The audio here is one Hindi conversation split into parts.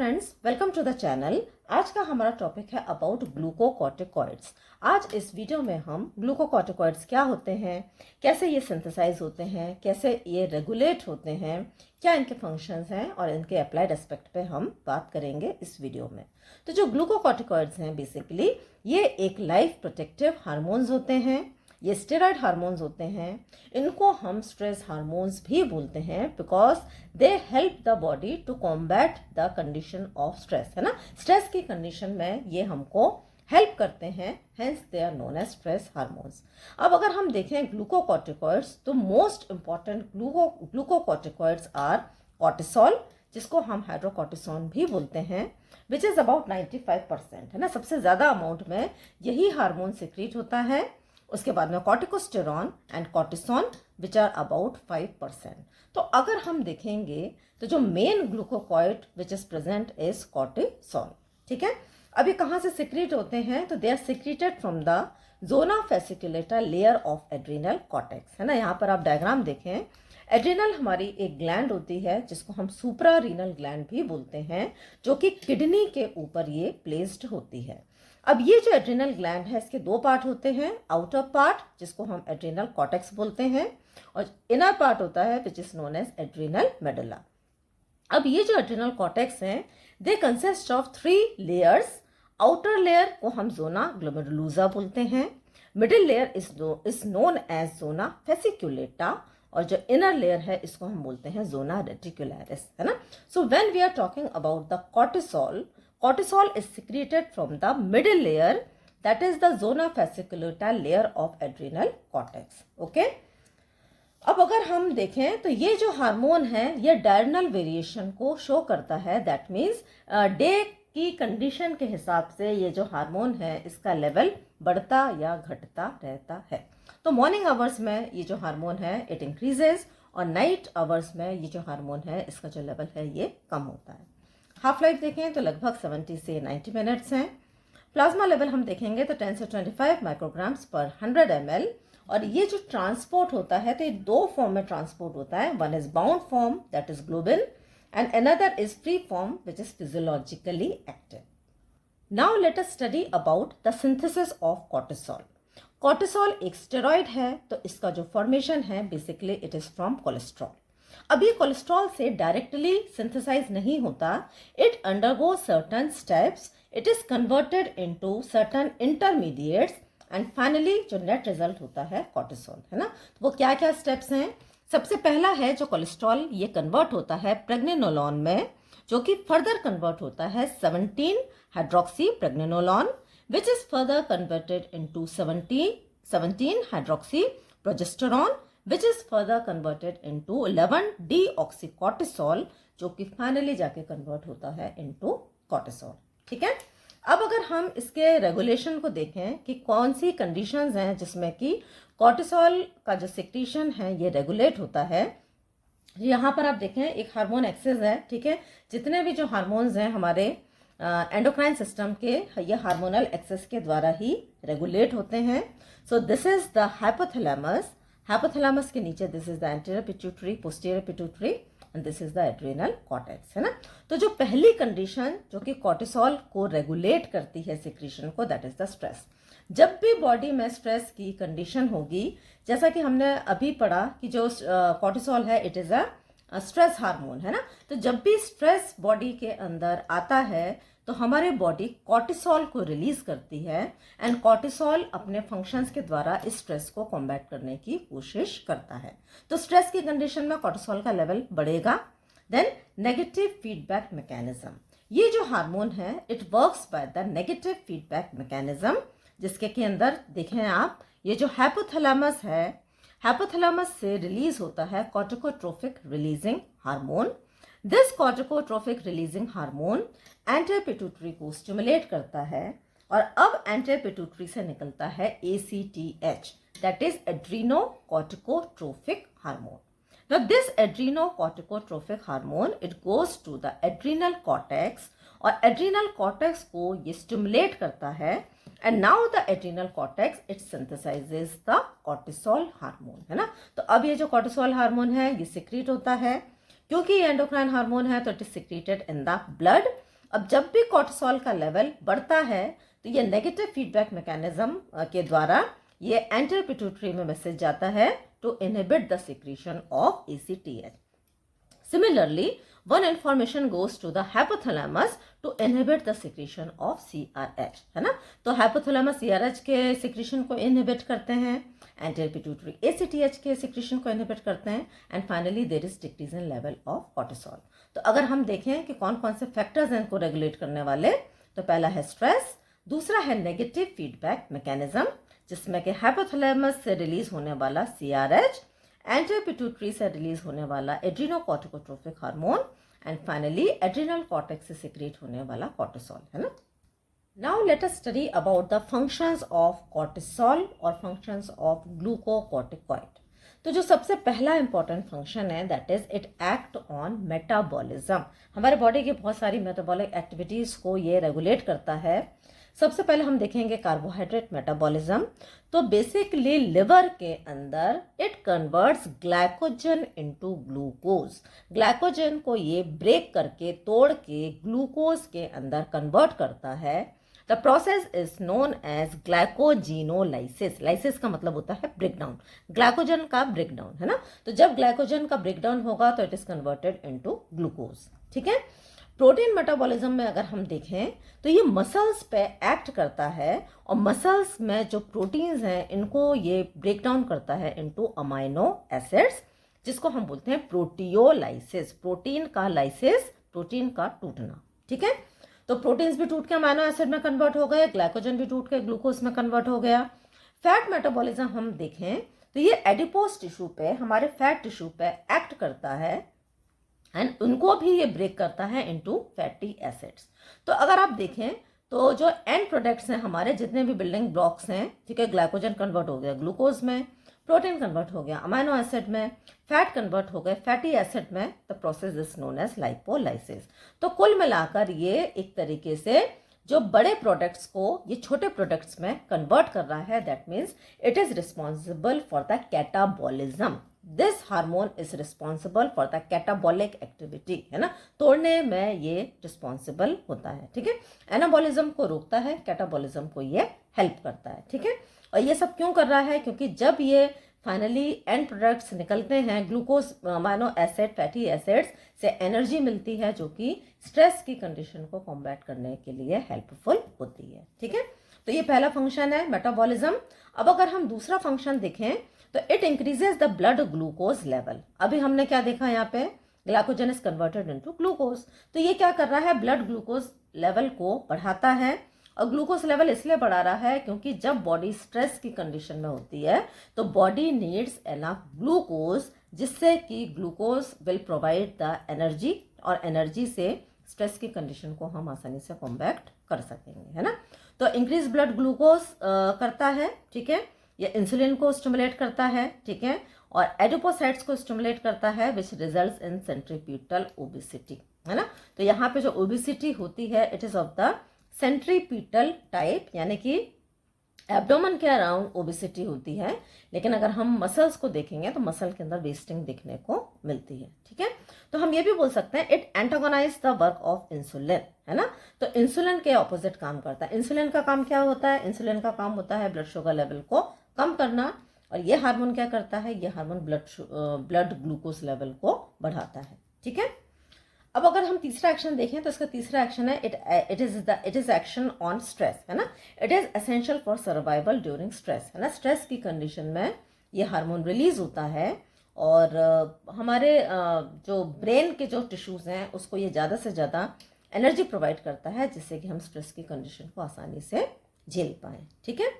Friends, welcome to the channel. आज का हमारा टॉपिक है अबाउट ग्लूकोकॉर्टिकॉइड्स। आज इस वीडियो में हम ग्लूकोकॉर्टिकॉइड्स क्या होते हैं, कैसे ये सिंथेसाइज होते हैं, कैसे ये रेगुलेट होते हैं, क्या इनके फंक्शंस हैं और इनके अप्लाइड एस्पेक्ट पे हम बात करेंगे इस वीडियो में। तो जो ग्लूकोकॉर्टिकॉइड्स हैं बेसिकली ये एक लाइफ प्रोटेक्टिव हार्मोन्स होते हैं, ये स्टेरॉइड हार्मोन्स होते हैं। इनको हम स्ट्रेस हार्मोन्स भी बोलते हैं because they help the body to combat the condition of stress, है ना। स्ट्रेस की कंडीशन में ये हमको हेल्प करते हैं, hence they are known as stress hormones. अब अगर हम देखें ग्लूकोकॉर्टिकॉइड्स तो most important glucocorticoids are cortisol, जिसको हम हाइड्रोकॉर्टिसोन भी बोलते हैं, विच इज़ अबाउट 95%, है ना। सबसे ज़्यादा अमाउंट में यही हार्मोन सिक्रीट होता है। उसके बाद में corticosterone and cortisone which are about 5%। तो अगर हम देखेंगे तो जो main glucocorticoid which is present is cortisone, ठीक है। अभी कहाँ से सिक्रीट होते हैं तो they are secreted from the zona fasciculata layer of adrenal cortex, है ना। यहाँ पर आप डायग्राम देखें, एड्रिनल हमारी एक ग्लैंड होती है जिसको हम सुप्रा रीनल ग्लैंड भी बोलते हैं, जो कि किडनी के ऊपर ये प्लेस्ड होती है। अब ये जो एड्रिनल ग्लैंड है इसके दो पार्ट होते हैं, आउटर पार्ट जिसको हम एड्रिनल कॉर्टेक्स बोलते हैं और इनर पार्ट होता है which is known as adrenal medulla. अब ये जो एड्रिनल कॉर्टेक्स हैं they consist of 3 layers. Outer layer को हम जोना ग्लोमेरुलोसा बोलते हैं, middle layer is known as zona fasciculata और जो इनर लेयर है इसको हम बोलते हैं जोना रेटिकुलरिस, है ना। So when we are talking about the cortisol, cortisol is secreted from the middle layer, that is the zona fasciculata layer of adrenal cortex. Okay? अब अगर हम देखें तो ये जो हार्मोन है ये डायरनल वेरिएशन को शो करता है। दैट मीन्स डे की कंडीशन के हिसाब से ये जो हार्मोन है इसका लेवल बढ़ता या घटता रहता है। तो मॉर्निंग आवर्स में ये जो हार्मोन है इट इंक्रीजेज और नाइट आवर्स में ये जो हार्मोन है इसका जो लेवल है ये कम होता है। हाफ लाइफ देखें तो लगभग 70 से 90 मिनट्स हैं। प्लाज्मा लेवल हम देखेंगे तो 10 से 25 माइक्रोग्राम्स पर 100 ml। और ये जो ट्रांसपोर्ट होता है तो ये 2 फॉर्म में ट्रांसपोर्ट होता है। One is bound form that is globin and another is free form which is physiologically active. Now let us study about the synthesis of cortisol. Cortisol एक स्टेरॉइड है तो इसका जो फॉर्मेशन है basically it is from cholesterol. अब ये कोलेस्ट्रॉल से डायरेक्टली सिंथेसाइज नहीं होता, it undergo certain steps, it is converted into certain intermediates and finally जो नेट रिजल्ट होता है कॉर्टिसोल, है ना। तो वो क्या क्या स्टेप्स हैं? सबसे पहला है जो कोलेस्ट्रॉल ये कन्वर्ट होता है प्रेग्नेनोलॉन में, जो कि फर्दर कन्वर्ट होता है 17 hydroxy pregnenolone which is further converted into 17 hydroxy progesterone which is further converted into 11 deoxycortisol, जो कि फाइनली जाके कन्वर्ट होता है into cortisol, ठीक है। अब अगर हम इसके रेगुलेशन को देखें कि कौन सी कंडीशंस हैं जिसमें कि कॉर्टिसोल का जो सिक्रीशन है ये रेगुलेट होता है। यहाँ पर आप देखें एक हार्मोन एक्सेस है, ठीक है। जितने भी जो हार्मोन्स हैं हमारे एंडोक्राइन सिस्टम के ये हार्मोनल एक्सेस के द्वारा ही रेगुलेट होते हैं। So this is the hypothalamus. Hypothalamus के नीचे this is the anterior pituitary, posterior pituitary and this is the adrenal cortex, है ना। तो जो पहली कंडीशन जो कि कॉर्टिसोल को रेगुलेट करती है सिक्रीशन को, दैट इज द स्ट्रेस। जब भी बॉडी में स्ट्रेस की कंडीशन होगी, जैसा कि हमने अभी पढ़ा कि जो कॉर्टिसोल है it is a stress hormone, है ना। तो जब भी स्ट्रेस बॉडी के अंदर आता है तो हमारे बॉडी कॉर्टिसोल को रिलीज करती है एंड कॉर्टिसोल अपने फंक्शंस के द्वारा इस स्ट्रेस को कॉम्बैट करने की कोशिश करता है। तो स्ट्रेस की कंडीशन में कॉर्टिसोल का लेवल बढ़ेगा। देन नेगेटिव फीडबैक मैकेनिज्म, ये जो हार्मोन है it works by the negative feedback mechanism, जिसके के अंदर देखें आप ये जो हाइपोथैलेमस है, हाइपोथैलेमस से रिलीज होता है corticotrophic releasing hormone. This corticotrophic releasing hormone anterior pituitary को स्टिमुलेट करता है और अब एंटीरियर पिट्यूटरी से निकलता है ACTH, that is adrenocorticotrophic hormone. Now this adrenocorticotropic hormone it goes to the adrenal cortex और adrenal cortex को ये stimulate करता है and now the adrenal cortex it synthesizes the cortisol hormone, है ना। तो अब ये जो cortisol हार्मोन है ये secrete होता है, क्योंकि ये एंडोक्राइन हार्मोन है तो it is secreted in the blood अब जब भी कॉर्टिसोल का लेवल बढ़ता है तो ये नेगेटिव फीडबैक मैकेनिज्म के द्वारा ये एंटीरियर पिट्यूटरी में मैसेज जाता है to inhibit the secretion of ACTH. Similarly, one information goes to the hypothalamus to inhibit the secretion of CRH, है ना. तो hypothalamus CRH के secretion को inhibit करते हैं, anterior pituitary ACTH के secretion को inhibit करते हैं, and finally there is decrease in level of cortisol. तो अगर हम देखें कि कौन कौन से फैक्टर्स हैं इनको रेगुलेट करने वाले, तो पहला है स्ट्रेस, दूसरा है नेगेटिव फीडबैक मैकेनिज्म जिसमें कि हाइपोथैलेमस से रिलीज होने वाला CRH, एंटीरियर पिट्यूटरी से रिलीज होने वाला adrenocorticotrophic hormone, and finally adrenal cortex से सिक्रेट होने वाला कॉर्टिसोल, है ना. Now let us study about the functions of cortisol और फंक्शंस ऑफ ग्लूकोकॉर्टिकॉइड. तो जो सबसे पहला इंपॉर्टेंट फंक्शन है that is it act on metabolism. हमारे बॉडी की बहुत सारी मेटाबॉलिक एक्टिविटीज को ये रेगुलेट करता है. सबसे पहले हम देखेंगे कार्बोहाइड्रेट मेटाबॉलिज्म. तो बेसिकली लिवर के अंदर it converts glycogen into glucose. Glycogen को ये ब्रेक करके तोड़ के ग्लूकोज के अंदर कन्वर्ट करता है. The process is known as glycogenolysis. Lysis का मतलब होता है ब्रेकडाउन, ग्लाइकोजन का ब्रेकडाउन, है ना. तो जब ग्लाइकोजन का ब्रेकडाउन होगा तो it is converted into glucose. ठीक है. प्रोटीन मेटाबॉलिज्म में अगर हम देखें तो ये मसल्स पे एक्ट करता है और मसल्स में जो प्रोटीन्स हैं इनको ये ब्रेक डाउन करता है इनटू अमाइनो एसिड्स जिसको हम बोलते हैं प्रोटियोलाइसिस. प्रोटीन का लाइसिस, प्रोटीन का टूटना. ठीक है. तो प्रोटीन्स भी टूट के अमाइनो एसिड में कन्वर्ट हो गए, ग्लाइकोजन भी टूट के ग्लूकोज में कन्वर्ट हो गया. फैट मेटाबॉलिज्म हम देखें तो ये एडिपोज टिश्यू पे, हमारे फैट टिश्यू पे एक्ट करता है एंड उनको भी ये ब्रेक करता है इनटू फैटी एसिड्स. तो अगर आप देखें तो जो एंड प्रोडक्ट्स हैं हमारे जितने भी बिल्डिंग ब्लॉक्स हैं, ठीक है, ग्लाइकोजन कन्वर्ट हो गया ग्लूकोज में, प्रोटीन कन्वर्ट हो गया अमाइनो एसिड में, फैट कन्वर्ट हो गए फैटी एसिड में. The process is known as lipolysis. तो कुल मिलाकर ये एक तरीके से जो बड़े प्रोडक्ट्स को ये छोटे प्रोडक्ट्स में कन्वर्ट कर रहा है. That means it is responsible for the catabolism. This hormone is responsible for the catabolic activity, है ना. तोड़ने में ये रिस्पॉन्सिबल होता है. ठीक है. एनाबॉलिज्म को रोकता है, कैटाबॉलिज्म को ये हेल्प करता है. ठीक है. और ये सब क्यों कर रहा है? क्योंकि जब ये फाइनली एंड प्रोडक्ट्स निकलते हैं glucose, amino acid, fatty acids से एनर्जी मिलती है जो कि स्ट्रेस की कंडीशन को कॉम्बैट करने के लिए हेल्पफुल होती है. ठीक है. तो ये पहला फंक्शन है मेटाबॉलिज्म. अब अगर हम दूसरा फंक्शन देखें तो it increases the blood glucose level. अभी हमने क्या देखा यहाँ पे, glycogen is converted into glucose. तो ये क्या कर रहा है, ब्लड ग्लूकोज लेवल को बढ़ाता है. और ग्लूकोज लेवल इसलिए बढ़ा रहा है क्योंकि जब बॉडी स्ट्रेस की कंडीशन में होती है तो बॉडी नीड्स एनफ ग्लूकोज जिससे कि glucose will provide the energy और एनर्जी से स्ट्रेस की कंडीशन को हम आसानी से कॉम्बैक्ट कर सकेंगे, है ना. तो इंक्रीज ब्लड ग्लूकोज करता है. ठीक है. ये इंसुलिन को स्टिमुलेट करता है. ठीक है. और एडिपोसाइट्स को स्टिमुलेट करता है which results in centripetal obesity, है ना. तो यहाँ पे जो ओबेसिटी होती है it is of the centripetal type, यानी कि एब्डोमन के अराउंड ओबेसिटी होती है. लेकिन अगर हम मसल्स को देखेंगे तो मसल के अंदर वेस्टिंग दिखने को मिलती है. ठीक है. तो हम ये भी बोल सकते हैं it antagonize the work of insulin, है ना. तो इंसुलिन के ऑपोजिट काम करता है. इंसुलिन का काम क्या होता है? इंसुलिन का काम होता है ब्लड शुगर लेवल को कम करना. और ये हार्मोन क्या करता है? ये हार्मोन ब्लड ग्लूकोज लेवल को बढ़ाता है. ठीक है. अब अगर हम तीसरा एक्शन देखें तो इसका तीसरा एक्शन है it is action on stress, है ना. It is essential for survival during stress, है ना. स्ट्रेस की कंडीशन में ये हार्मोन रिलीज होता है और हमारे जो ब्रेन के जो टिश्यूज हैं उसको ये ज़्यादा से ज़्यादा एनर्जी प्रोवाइड करता है जिससे कि हम स्ट्रेस की कंडीशन को आसानी से झेल पाएँ. ठीक है.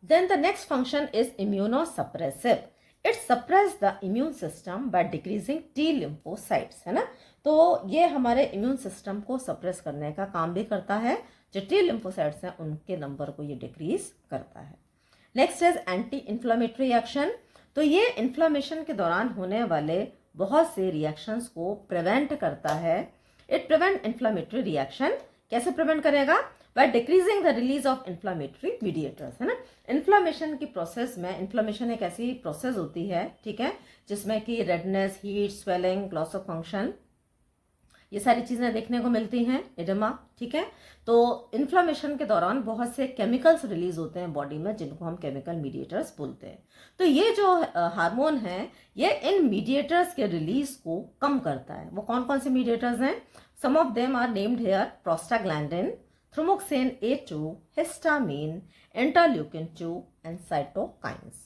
Then the next function is immunosuppressive. It suppress the immune system by decreasing T lymphocytes, है ना. तो ये हमारे इम्यून सिस्टम को सप्रेस करने का काम भी करता है. जो टी लिम्फोसाइट्स हैं उनके नंबर को ये डिक्रीज करता है. Next is anti inflammatory action. तो ये इन्फ्लामेशन के दौरान होने वाले बहुत से रिएक्शंस को प्रिवेंट करता है. It prevent inflammatory reaction. कैसे प्रिवेंट करेगा? By decreasing the release of inflammatory mediators, है ना. इन्फ्लामेशन की प्रोसेस में, इन्फ्लामेशन एक ऐसी प्रोसेस होती है, ठीक है, जिसमें कि redness, heat, swelling, loss of function ये सारी चीज़ें देखने को मिलती हैं एडेमा, ठीक है। तो इन्फ्लामेशन के दौरान बहुत से केमिकल्स रिलीज होते हैं बॉडी में जिनको हम केमिकल मीडिएटर्स बोलते हैं। तो ये जो हार्मोन है ये इन मीडिएटर्स के रिलीज को कम करता है। वो कौन कौन से मीडिएटर्स हैं? Some of them are named here: prostaglandin, thymoxine A2, histamine, interleukin 2 and cytokines.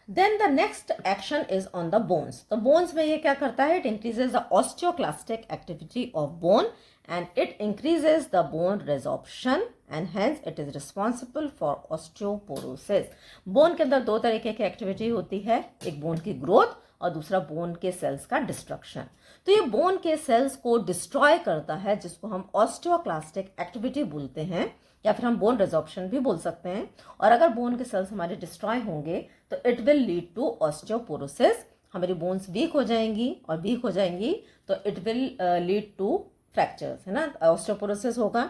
Then the next action is on the bones. तो bones में ये क्या करता है? It increases the osteoclastic activity of bone and it increases the bone resorption and hence it is responsible for osteoporosis. Bone के अंदर दो तरीके की एक्टिविटी होती है, एक बोन की ग्रोथ और दूसरा बोन के सेल्स का डिस्ट्रक्शन। तो ये बोन के सेल्स को डिस्ट्रॉय करता है जिसको हम ऑस्टियोक्लास्टिक एक्टिविटी बोलते हैं या फिर हम बोन रिजॉर्प्शन भी बोल सकते हैं। और अगर बोन के सेल्स हमारे डिस्ट्रॉय होंगे तो it will lead to osteoporosis. हमारी बोन्स वीक हो जाएंगी और वीक हो जाएंगी तो it will lead to fractures, है ना, ऑस्टियोपोरोसिस होगा,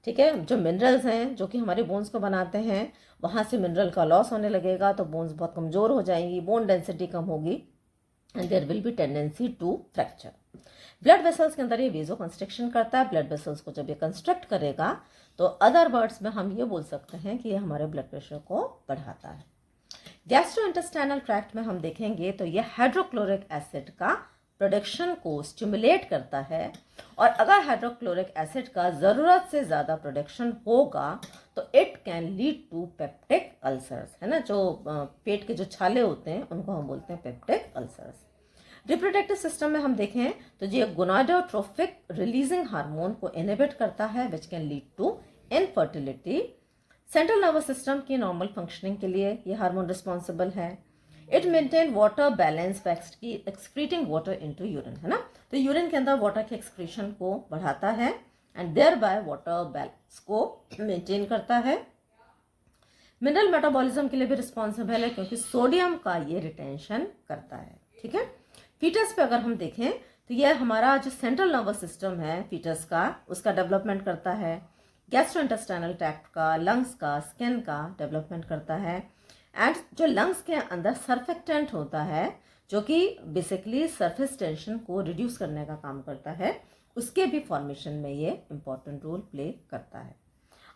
ठीक है। जो मिनरल्स हैं जो कि हमारे बोन्स को बनाते हैं वहाँ से मिनरल का लॉस होने लगेगा तो बोन्स बहुत कमज़ोर हो जाएंगी, बोन डेंसिटी कम होगी and there will be tendency to fracture. Blood vessels के अंदर ये वेजो कंस्ट्रक्शन करता है। ब्लड वेसल्स को जब ये कंस्ट्रक्ट करेगा तो अदर वर्ड्स में हम ये बोल सकते हैं कि ये हमारे ब्लड प्रेशर को बढ़ाता है। गैस्ट्रोइंटेस्टाइनल ट्रैक्ट में हम देखेंगे तो ये हाइड्रोक्लोरिक एसिड का प्रोडक्शन को स्टिमुलेट करता है और अगर हाइड्रोक्लोरिक एसिड का ज़रूरत से ज़्यादा प्रोडक्शन होगा तो it can lead to peptic ulcers, है ना। जो पेट के जो छाले होते हैं उनको हम बोलते हैं पेप्टिक अल्सर्स। रिप्रोडक्टिव सिस्टम में हम देखें तो ये गोनाडोट्रोफिक रिलीजिंग हार्मोन को इनहिबिट करता है which can lead to infertility. Central nervous system की नॉर्मल फंक्शनिंग के लिए ये हार्मोन रिस्पॉन्सिबल है। इट मेंटेन वाटर बैलेंस की एक्सक्रीटिंग वाटर इनटू यूरिन, है ना। तो यूरिन के अंदर वाटर के एक्सक्रीशन को बढ़ाता है and thereby water balance को मेंटेन करता है। मिनरल मेटाबॉलिज्म के लिए भी रिस्पॉन्सिबल है क्योंकि सोडियम का ये रिटेंशन करता है, ठीक है। फीटस पे अगर हम देखें तो ये हमारा जो सेंट्रल नर्वस सिस्टम है फीटस का उसका डेवलपमेंट करता है, गैस्ट्रोइंटेस्टाइनल ट्रैक्ट का, लंग्स का, स्किन का डेवलपमेंट करता है एंड जो लंग्स के अंदर सर्फेक्टेंट होता है जो कि बेसिकली सरफेस टेंशन को रिड्यूस करने का काम करता है, उसके भी फॉर्मेशन में ये इंपॉर्टेंट रोल प्ले करता है।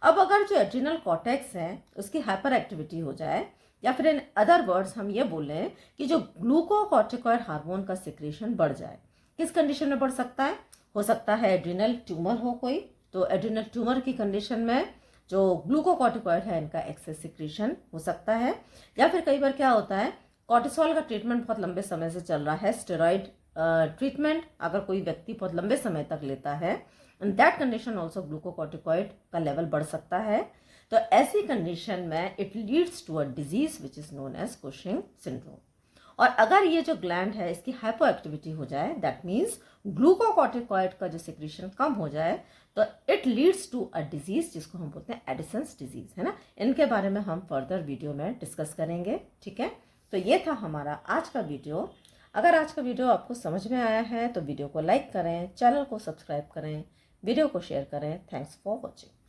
अब अगर जो एड्रिनल कॉर्टेक्स है उसकी हाइपर एक्टिविटी हो जाए या फिर इन अदर वर्ड्स हम ये बोल रहे हैं कि जो ग्लूकोकॉर्टिकॉइड हार्मोन का सिक्रेशन बढ़ जाए, किस कंडीशन में बढ़ सकता है? हो सकता है एड्रिनल ट्यूमर हो कोई, तो एड्रिनल ट्यूमर की कंडीशन में जो ग्लूकोकॉर्टिकॉइड है इनका एक्सेस सिक्रेशन हो सकता है। या फिर कई बार क्या होता है कॉर्टिसोल का ट्रीटमेंट बहुत लंबे समय से चल रहा है, स्टेरॉइड ट्रीटमेंट अगर कोई व्यक्ति बहुत लंबे समय तक लेता है in that condition also glucocorticoid का लेवल बढ़ सकता है। तो ऐसी कंडीशन में it leads to a disease which is known as Cushing syndrome. और अगर ये जो ग्लैंड है इसकी हाइपो एक्टिविटी हो जाए दैट मीन्स ग्लूकोकॉर्टिकॉइड का जो सिक्रीशन कम हो जाए तो it leads to a disease जिसको हम बोलते हैं एडिसन्स डिजीज, है ना। इनके बारे में हम फर्दर वीडियो में डिस्कस करेंगे, ठीक है। तो ये था हमारा आज का वीडियो। अगर आज का वीडियो आपको समझ में आया है तो वीडियो को लाइक करें, चैनल को सब्सक्राइब करें, वीडियो को शेयर करें। Thanks for watching.